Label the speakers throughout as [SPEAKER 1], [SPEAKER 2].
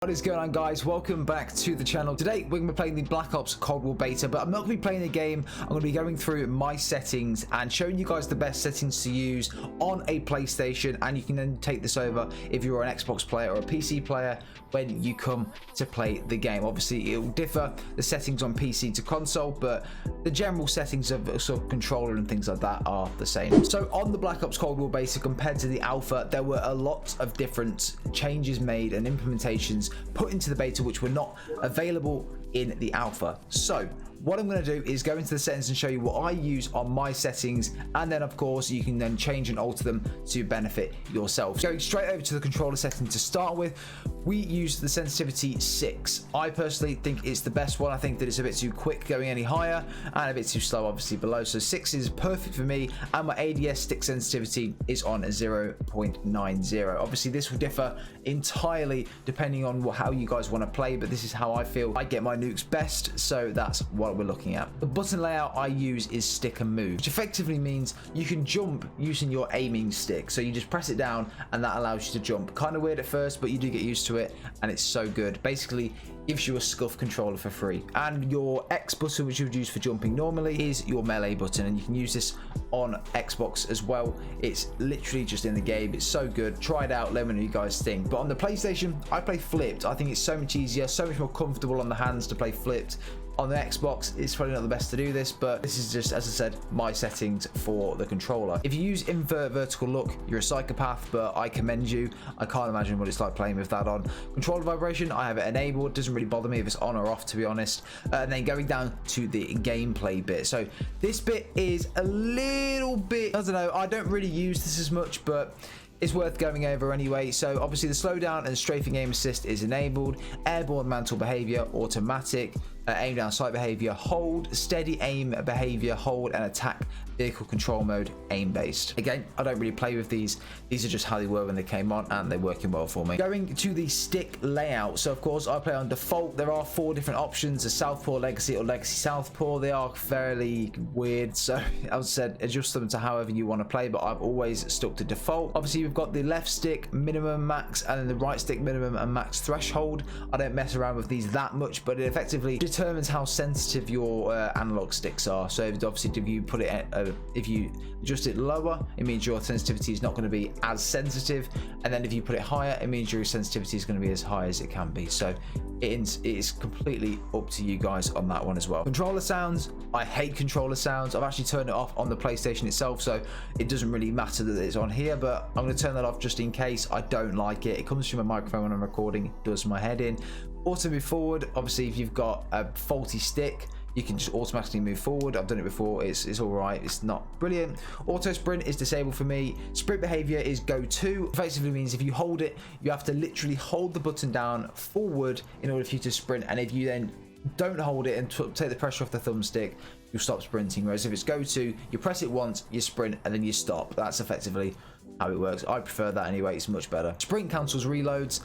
[SPEAKER 1] What is going on, guys? Welcome back to the channel. Today we're going to be playing the Black Ops Cold War beta, but I'm not going to be playing the game. I'm going to be going through my settings and showing you guys the best settings to use on a PlayStation, and you can then take this over if you're an Xbox player or a PC player when you come to play the game. Obviously it will differ, the settings on PC to console, but the general settings of sort of controller and things like that are the same. So on the Black Ops Cold War beta compared to the alpha, there were a lot of different changes made and implementations put into the beta which were not available in the alpha. So what I'm going to do is go into the settings and show you what I use on my settings, and then of course you can then change and alter them to benefit yourself. Going straight over to the controller setting to start with, we use the sensitivity 6. I personally think it's the best one. I think that it's a bit too quick going any higher and a bit too slow obviously below, so 6 is perfect for me, and my ADS stick sensitivity is on 0.90. Obviously this will differ entirely depending on how you guys want to play, but this is how I feel I get my nukes best, so that's what we're looking at. The button layout I use is stick and move, which effectively means you can jump using your aiming stick. So you just press it down and that allows you to jump. Kind of weird at first, but you do get used to it, and it's so good. Basically gives you a scuff controller for free. And your X button, which you would use for jumping normally, is your melee button, and you can use this on Xbox as well. It's literally just in the game. It's so good. Try it out, let me know what you guys think. But on the PlayStation, I play flipped. I think it's so much easier, so much more comfortable on the hands to play flipped. On the Xbox, it's probably not the best to do this, but this is just, as I said, my settings for the controller. If you use invert vertical look, you're a psychopath, but I commend you. I can't imagine what it's like playing with that on. Controller vibration, I have it enabled. It doesn't really bother me if it's on or off, to be honest. And then going down to the gameplay bit. So this bit is a little bit, I don't know, I don't really use this as much, but it's worth going over anyway. So obviously the slowdown and strafing aim assist is enabled, airborne mantle behavior automatic, aim down sight behavior hold, steady aim behavior hold, and attack vehicle control mode aim based. Again, I don't really play with these are just how they were when they came on, and they're working well for me. Going to the stick layout, so of course I play on default. There are 4 different options: a southpaw, legacy, or legacy southpaw. They are fairly weird, so as I said, adjust them to however you want to play, but I've always stuck to default. Obviously we've got the left stick minimum max, and then the right stick minimum and max threshold. I don't mess around with these that much, but it effectively determines how sensitive your analog sticks are. So obviously if you put it if you adjust it lower, it means your sensitivity is not going to be as sensitive, and then if you put it higher, it means your sensitivity is going to be as high as it can be. So it is completely up to you guys on that one as well. Controller sounds, I hate controller sounds. I've actually turned it off on the PlayStation itself, so it doesn't really matter that it's on here, but I'm going to turn that off just in case. I don't like it. It comes through my microphone when I'm recording, it does my head in. Auto move forward, obviously if you've got a faulty stick, you can just automatically move forward. I've done it before, it's all right, it's not brilliant. Auto sprint is disabled for me. Sprint behavior is go to. Effectively means if you hold it, you have to literally hold the button down forward in order for you to sprint, and if you then don't hold it and take the pressure off the thumbstick, you'll stop sprinting. Whereas if it's go to, you press it once, you sprint, and then you stop. That's effectively how it works. I prefer that anyway, it's much better. Sprint cancels reloads.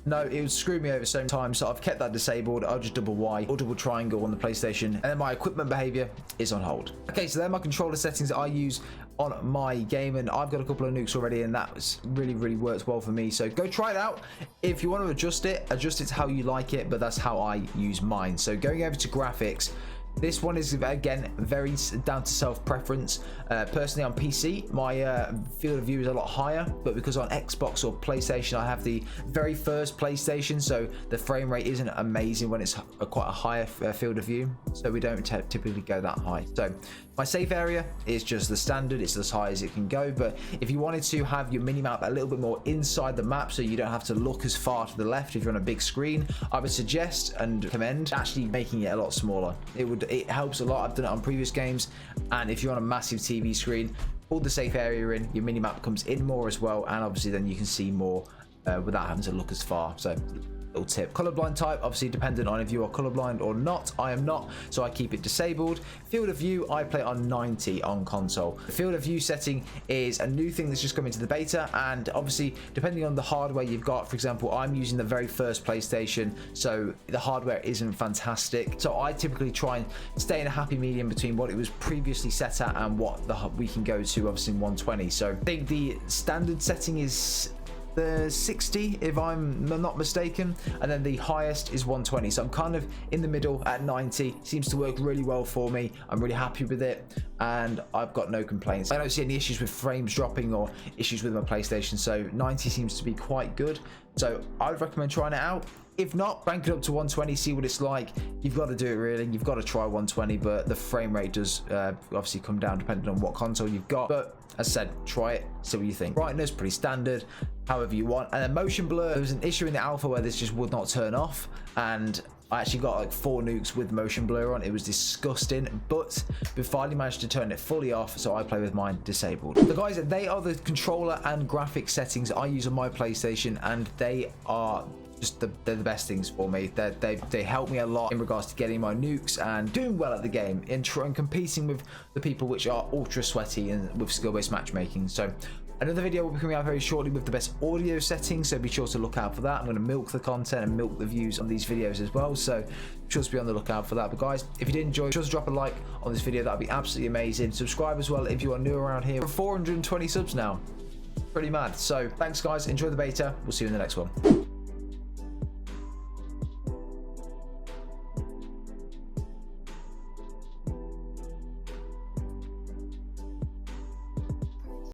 [SPEAKER 1] No, it would screw me over so many times, so I've kept that disabled. I'll just double Y or double triangle on the PlayStation, and then my equipment behavior is on hold. Okay, so they're my controller settings that I use on my game, and I've got a couple of nukes already, and that really works well for me. So go try it out. If you want to adjust it to how you like it, but that's how I use mine. So going over to graphics, this one is again very down to self-preference. Personally on PC, my field of view is a lot higher, but because on Xbox or PlayStation I have the very first PlayStation, so the frame rate isn't amazing when it's quite a higher field of view, so we don't typically go that high. So my safe area is just the standard, it's as high as it can go, but if you wanted to have your mini-map a little bit more inside the map so you don't have to look as far to the left if you're on a big screen, I would suggest and recommend actually making it a lot smaller. It helps a lot. I've done it on previous games, and if you're on a massive TV screen, pull the safe area in, your mini-map comes in more as well, and obviously then you can see more without having to look as far. So little tip. Colorblind type, obviously dependent on if you are colorblind or not. I am not, so I keep it disabled. Field of view, I play on 90 on console. The field of view setting is a new thing that's just come into the beta, and obviously depending on the hardware you've got, for example, I'm using the very first PlayStation, so the hardware isn't fantastic. So I typically try and stay in a happy medium between what it was previously set at and what we can go to, obviously in 120. So I think the standard setting is the 60 if I'm not mistaken, and then the highest is 120. So I'm kind of in the middle at 90. Seems to work really well for me. I'm really happy with it, and I've got no complaints. I don't see any issues with frames dropping or issues with my PlayStation, so 90 seems to be quite good. So I would recommend trying it out. If not, crank it up to 120, see what it's like. You've got to do it really. You've got to try 120, but the frame rate does obviously come down depending on what console you've got. But as I said, try it, see what you think. Brightness, pretty standard, however you want. And then motion blur, there was an issue in the alpha where this just would not turn off, and I actually got like 4 nukes with motion blur on. It was disgusting, but we finally managed to turn it fully off, so I play with mine disabled. So guys, they are the controller and graphics settings I use on my PlayStation, and they are just they're the best things for me. They help me a lot in regards to getting my nukes and doing well at the game and competing with the people which are ultra sweaty and with skill-based matchmaking. So another video will be coming out very shortly with the best audio settings, so be sure to look out for that. I'm going to milk the content and milk the views on these videos as well, so be sure to be on the lookout for that. But guys, if you did enjoy, be sure to drop a like on this video. That'd be absolutely amazing. Subscribe as well if you are new around here. We're 420 subs now, pretty mad. So thanks guys, enjoy the beta. We'll see you in the next one.